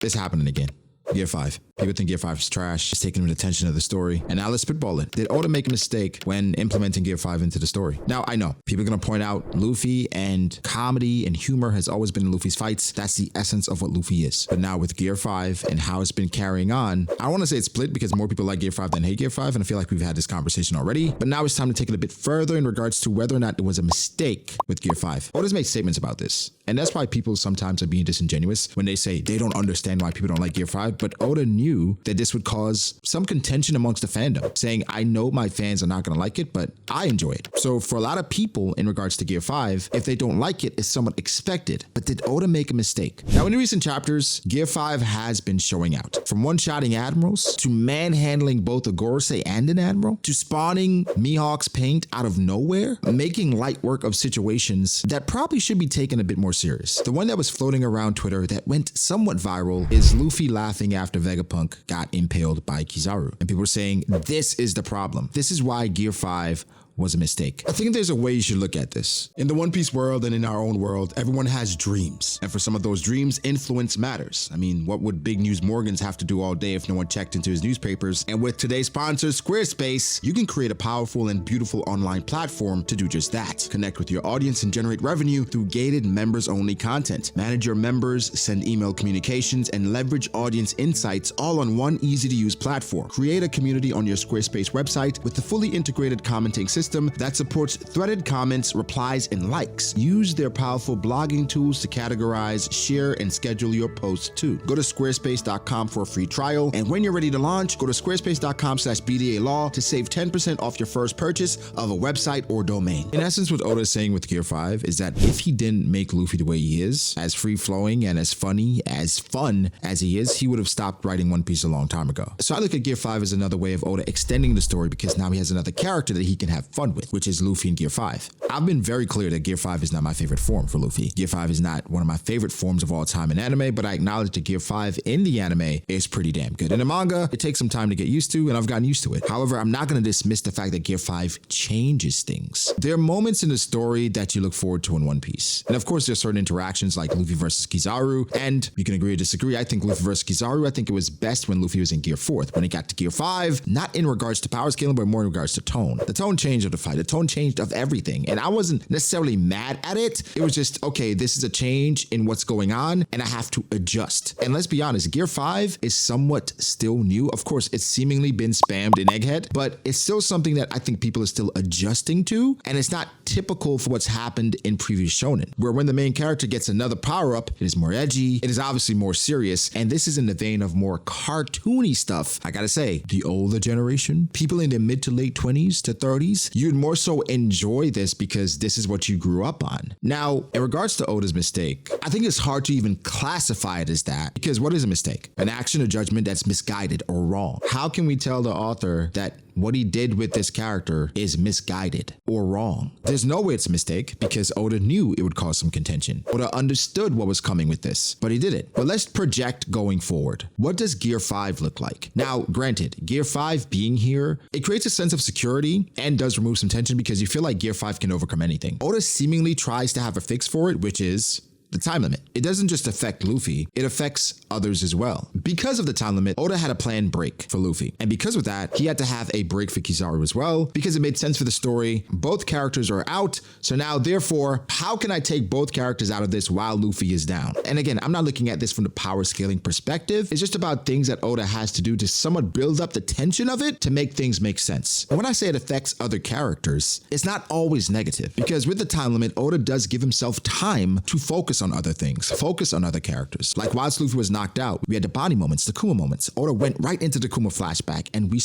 It's happening again. Gear 5. People think Gear 5 is trash. It's taking the attention of the story. And now let's spitball it. Did Oda make a mistake when implementing Gear 5 into the story? Now, I know people are going to point out Luffy, and comedy and humor has always been in Luffy's fights. That's the essence of what Luffy is. But now with Gear 5 and how it's been carrying on, I want to say it's split because more people like Gear 5 than hate Gear 5. And I feel like we've had this conversation already. But now it's time to take it a bit further in regards to whether or not it was a mistake with Gear 5. Oda's made statements about this. And that's why people sometimes are being disingenuous when they say they don't understand why people don't like Gear 5. But Oda knew that this would cause some contention amongst the fandom, saying, I know my fans are not going to like it, but I enjoy it. So for a lot of people in regards to Gear 5, if they don't like it, it's somewhat expected. But did Oda make a mistake? Now, in recent chapters, Gear 5 has been showing out. From one-shotting admirals, to manhandling both a Gorosei and an admiral, to spawning Mihawk's paint out of nowhere, making light work of situations that probably should be taken a bit more serious. The one that was floating around Twitter that went somewhat viral is Luffy laughing after Vegapunk got impaled by Kizaru. And people were saying, this is the problem. This is why Gear 5 was a mistake. I think there's a way you should look at this. In the One Piece world and in our own world, everyone has dreams. And for some of those dreams, influence matters. I mean, what would Big News Morgans have to do all day if no one checked into his newspapers? And with today's sponsor, Squarespace, you can create a powerful and beautiful online platform to do just that. Connect with your audience and generate revenue through gated members-only content. Manage your members, send email communications, and leverage audience insights all on one easy-to-use platform. Create a community on your Squarespace website with the fully integrated commenting system that supports threaded comments, replies, and likes. Use their powerful blogging tools to categorize, share, and schedule your posts too. Go to squarespace.com for a free trial, and when you're ready to launch, go to squarespace.com/BDA Law to save 10% off your first purchase of a website or domain. In essence, what Oda is saying with Gear 5 is that if he didn't make Luffy the way he is, as free-flowing and as funny, as fun as he is, he would have stopped writing One Piece a long time ago. So I look at Gear 5 as another way of Oda extending the story because now he has another character that he can have fun with, which is Luffy in Gear 5. I've been very clear that Gear 5 is not my favorite form for Luffy. Gear 5 is not one of my favorite forms of all time in anime, but I acknowledge that Gear 5 in the anime is pretty damn good. In the manga, it takes some time to get used to, and I've gotten used to it. However, I'm not going to dismiss the fact that Gear 5 changes things. There are moments in the story that you look forward to in One Piece. And of course, there's certain interactions like Luffy versus Kizaru, and you can agree or disagree. I think Luffy versus Kizaru, I think it was best when Luffy was in Gear 4. When it got to Gear 5, not in regards to power scaling, but more in regards to tone. The tone changed of the fight. The tone changed of everything. And I wasn't necessarily mad at it. It was just, okay, this is a change in what's going on and I have to adjust. And let's be honest, Gear 5 is somewhat still new. Of course, it's seemingly been spammed in Egghead, but it's still something that I think people are still adjusting to. And it's not typical for what's happened in previous shonen, where when the main character gets another power-up, it is more edgy, it is obviously more serious, and this is in the vein of more cartoony stuff. I gotta say, the older generation, people in their mid to late 20s to 30s, you'd more so enjoy this because this is what you grew up on. Now, in regards to Oda's mistake, I think it's hard to even classify it as that, because what is a mistake? An action or judgment that's misguided or wrong. How can we tell the author that what he did with this character is misguided or wrong? There's no way it's a mistake because Oda knew it would cause some contention. Oda understood what was coming with this, but he did it. But let's project going forward. What does Gear 5 look like? Now, granted, Gear 5 being here, it creates a sense of security and does remove some tension because you feel like Gear 5 can overcome anything. Oda seemingly tries to have a fix for it, which is the time limit. It doesn't just affect Luffy, it affects others as well. Because of the time limit, Oda had a planned break for Luffy. And because of that, he had to have a break for Kizaru as well, because it made sense for the story. Both characters are out, so now therefore, how can I take both characters out of this while Luffy is down? And again, I'm not looking at this from the power scaling perspective. It's just about things that Oda has to do to somewhat build up the tension of it to make things make sense. And when I say it affects other characters, it's not always negative, because with the time limit, Oda does give himself time to focus on other things, focus on other characters. Like whilst Luffy was knocked out, we had the Bonnie moments, the Kuma moments. Oda went right into the Kuma flashback and we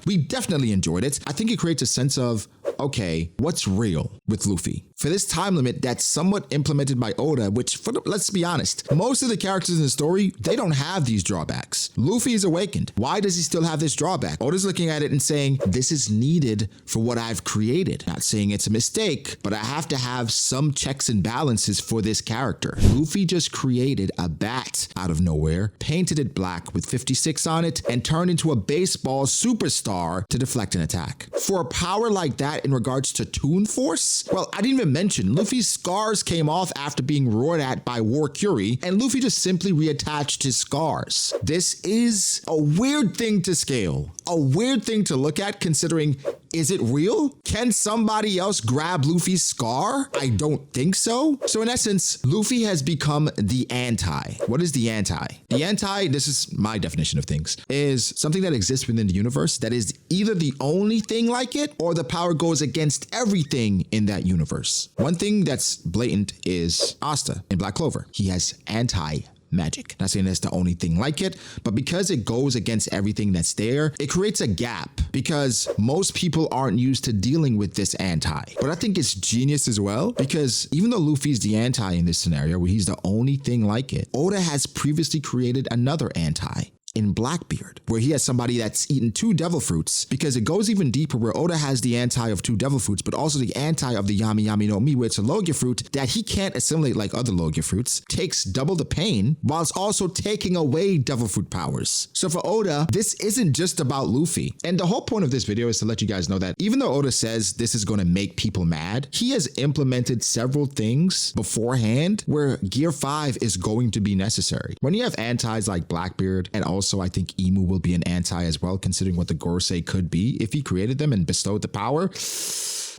we definitely enjoyed it. I think it creates a sense of, okay, what's real with Luffy? For this time limit that's somewhat implemented by Oda, which, let's be honest, most of the characters in the story, they don't have these drawbacks. Luffy is awakened. Why does he still have this drawback? Oda's looking at it and saying, this is needed for what I've created. Not saying it's a mistake, but I have to have some checks and balances for this character. Luffy just created a bat out of nowhere, painted it black with 56 on it, and turned into a baseball superstar to deflect an attack. For a power like that in regards to Toon Force? Well, I didn't even mention Luffy's scars came off after being roared at by War Curie, and Luffy just simply reattached his scars. This is a weird thing to scale, a weird thing to look at considering, is it real? Can somebody else grab Luffy's scar? I don't think so. So in essence, Luffy has become the anti. What is the anti? The anti, this is my definition of things, is something that exists within the universe that is either the only thing like it or the power goes against everything in that universe. One thing that's blatant is Asta in Black Clover. He has anti-magic. Not saying that's the only thing like it, but because it goes against everything that's there, it creates a gap because most people aren't used to dealing with this anti. But I think it's genius as well because even though Luffy's the anti in this scenario where he's the only thing like it, Oda has previously created another anti in Blackbeard, where he has somebody that's eaten 2 devil fruits, because it goes even deeper where Oda has the anti of 2 devil fruits, but also the anti of the Yami Yami no Mi, where it's a Logia fruit that he can't assimilate like other Logia fruits, takes double the pain, whilst also taking away devil fruit powers. So for Oda, this isn't just about Luffy. And the whole point of this video is to let you guys know that even though Oda says this is going to make people mad, he has implemented several things beforehand where Gear 5 is going to be necessary. When you have antis like Blackbeard, and also I think Emu will be an anti as well, considering what the Gorosei could be if he created them and bestowed the power.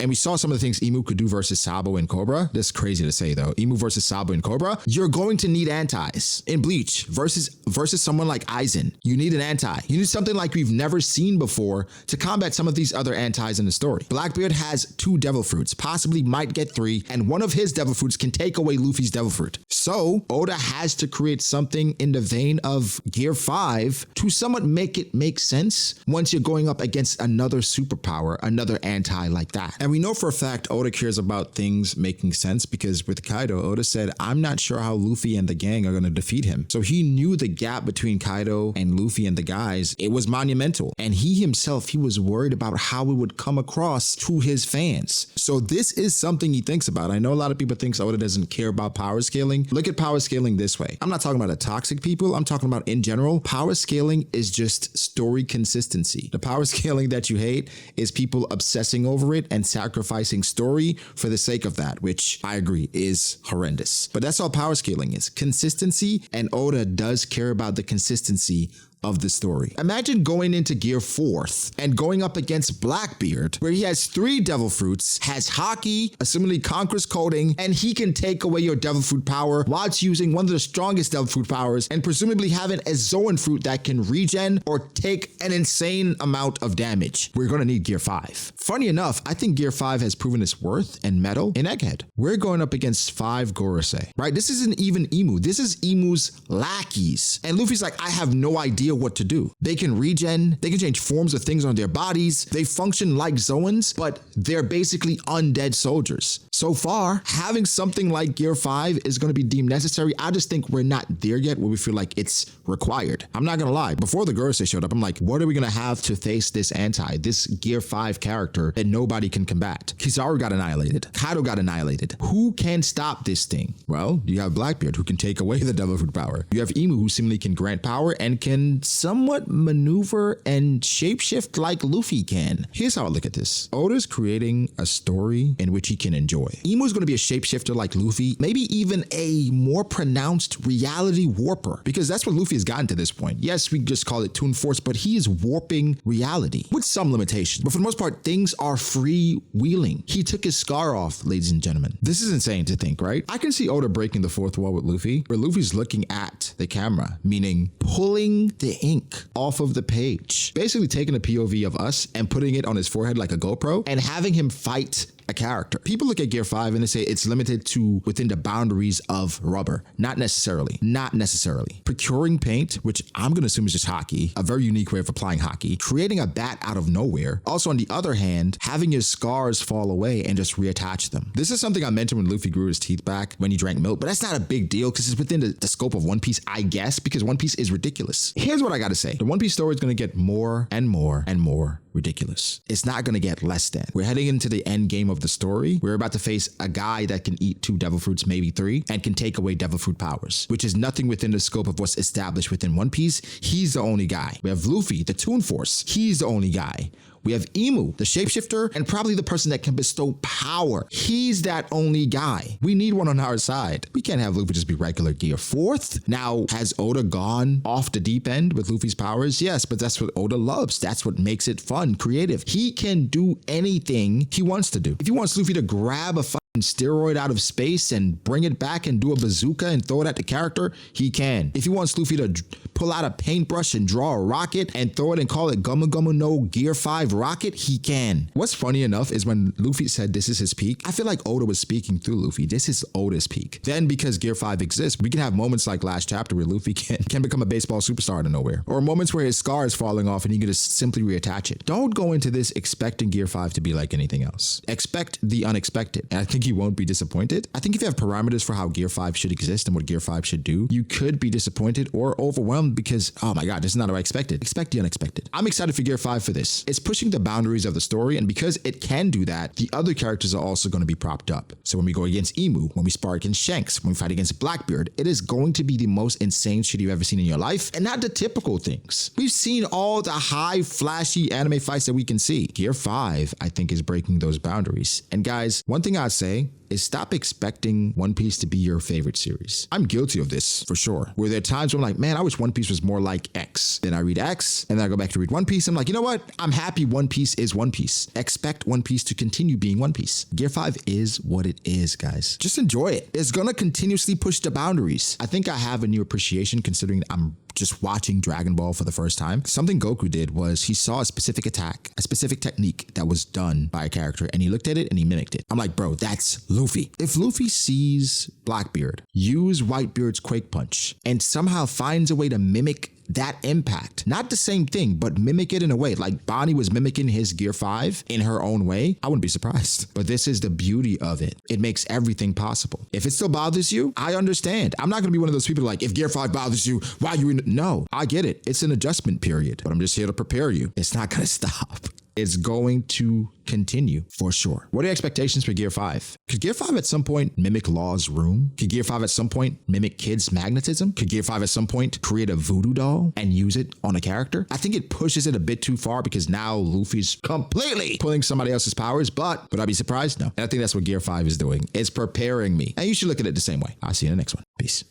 And we saw some of the things Emu could do versus Sabo and Cobra. That's crazy to say though. Emu versus Sabo and Cobra. You're going to need antis. In Bleach versus someone like Aizen, you need an anti. You need something like we've never seen before to combat some of these other antis in the story. Blackbeard has 2 devil fruits, possibly might get 3, and one of his devil fruits can take away Luffy's devil fruit. So Oda has to create something in the vein of Gear 5 to somewhat make it make sense once you're going up against another superpower, another anti like that. And we know for a fact Oda cares about things making sense because with Kaido, Oda said, I'm not sure how Luffy and the gang are going to defeat him. So he knew the gap between Kaido and Luffy and the guys, it was monumental. And he himself, he was worried about how it would come across to his fans. So this is something he thinks about. I know a lot of people think Oda doesn't care about power scaling. Look at power scaling this way. I'm not talking about the toxic people. I'm talking about in general. Power scaling is just story consistency. The power scaling that you hate is people obsessing over it and sacrificing story for the sake of that, which I agree is horrendous. But that's all power scaling is. Consistency, and Oda does care about the consistency of the story. Imagine going into Gear 4th and going up against Blackbeard, where he has 3 devil fruits, has Haki, assumingly Conqueror's Coding, and he can take away your devil fruit power whilst using one of the strongest devil fruit powers and presumably having a Zoan fruit that can regen or take an insane amount of damage. We're going to need Gear 5. Funny enough, I think Gear 5 has proven its worth and mettle in Egghead. We're going up against 5 Gorosei, right? This isn't even Emu. This is Emu's lackeys. And Luffy's like, I have no idea what to do. They can regen, they can change forms of things on their bodies, they function like Zoans, but they're basically undead soldiers. So far, having something like Gear 5 is going to be deemed necessary. I just think we're not there yet where we feel like it's required. I'm not going to lie. Before the Gorosei showed up, I'm like, what are we going to have to face this anti, this Gear 5 character that nobody can combat? Kizaru got annihilated. Kaido got annihilated. Who can stop this thing? Well, you have Blackbeard who can take away the devil fruit power. You have Emu who seemingly can grant power and can somewhat maneuver and shapeshift like Luffy can. Here's how I look at this. Oda's creating a story in which he can enjoy. Emu's going to be a shapeshifter like Luffy, maybe even a more pronounced reality warper, because that's what Luffy has gotten to this point. Yes, we just call it Toon Force, but he is warping reality with some limitations. But for the most part, things are freewheeling. He took his scar off, ladies and gentlemen. This is insane to think, right? I can see Oda breaking the fourth wall with Luffy, where Luffy's looking at the camera, meaning pulling the ink off of the page, basically taking a POV of us and putting it on his forehead like a GoPro and having him fight a character. People look at Gear 5 and they say it's limited to within the boundaries of rubber. Not necessarily. Not necessarily. Procuring paint, which I'm going to assume is just Haki, a very unique way of applying Haki, creating a bat out of nowhere. Also, on the other hand, having your scars fall away and just reattach them. This is something I mentioned when Luffy grew his teeth back when he drank milk, but that's not a big deal because it's within the scope of One Piece, I guess, because One Piece is ridiculous. Here's what I got to say. The One Piece story is going to get more and more and more ridiculous. It's not going to get less than. We're heading into the end game of the story. We're about to face a guy that can eat 2 devil fruits, maybe 3, and can take away devil fruit powers, which is nothing within the scope of what's established within One Piece. He's the only guy. We have Luffy, the Toon Force. He's the only guy. We have Emu, the shapeshifter, and probably the person that can bestow power. He's that only guy. We need one on our side. We can't have Luffy just be regular Gear 4th. Now, has Oda gone off the deep end with Luffy's powers? Yes, but that's what Oda loves. That's what makes it fun, creative. He can do anything he wants to do. If he wants Luffy to grab a steroid out of space and bring it back and do a bazooka and throw it at the character, he can. If he wants Luffy to pull out a paintbrush and draw a rocket and throw it and call it Gumu Gumu no Gear 5 rocket, he can. What's funny enough is when Luffy said this is his peak, I feel like Oda was speaking through Luffy. This is Oda's peak. Then because Gear 5 exists, we can have moments like last chapter where Luffy can become a baseball superstar out of nowhere, or moments where his scar is falling off and he can just simply reattach it. Don't go into this expecting Gear 5 to be like anything else. Expect the unexpected, and I think you won't be disappointed. I think if you have parameters for how Gear 5 should exist and what Gear 5 should do, you could be disappointed or overwhelmed because, oh my God, this is not what I expected. Expect the unexpected. I'm excited for Gear 5 for this. It's pushing the boundaries of the story, and because it can do that, the other characters are also going to be propped up. So when we go against Emu, when we spar against Shanks, when we fight against Blackbeard, it is going to be the most insane shit you've ever seen in your life, and not the typical things. We've seen all the high, flashy anime fights that we can see. Gear 5, I think, is breaking those boundaries. And guys, one thing I'd say is stop expecting One Piece to be your favorite series. I'm guilty of this for sure. Where there are times where I'm like, man, I wish One Piece was more like X. Then I read X and then I go back to read One Piece. I'm like, you know what? I'm happy One Piece is One Piece. Expect One Piece to continue being One Piece. Gear 5 is what it is, guys. Just enjoy it. It's gonna continuously push the boundaries. I think I have a new appreciation considering I'm just watching Dragon Ball for the first time. Something Goku did was he saw a specific attack, a specific technique that was done by a character, and he looked at it and he mimicked it. I'm like, bro, that's Luffy. If Luffy sees Blackbeard use Whitebeard's Quake Punch and somehow finds a way to mimic that impact, not the same thing, but mimic it in a way like Bonnie was mimicking his Gear 5 in her own way, I wouldn't be surprised. But this is the beauty of it. It makes everything possible. If it still bothers you, I understand. I'm not gonna be one of those people like, if Gear 5 bothers you, why are you in? No, I get it. It's an adjustment period, but I'm just here to prepare you. It's not gonna stop. It's going to continue for sure. What are your expectations for Gear 5? Could Gear 5 at some point mimic Law's room? Could Gear 5 at some point mimic Kid's magnetism? Could Gear 5 at some point create a voodoo doll and use it on a character? I think it pushes it a bit too far because now Luffy's completely pulling somebody else's powers, but would I be surprised? No. And I think that's what Gear 5 is doing. It's preparing me. And you should look at it the same way. I'll see you in the next one. Peace.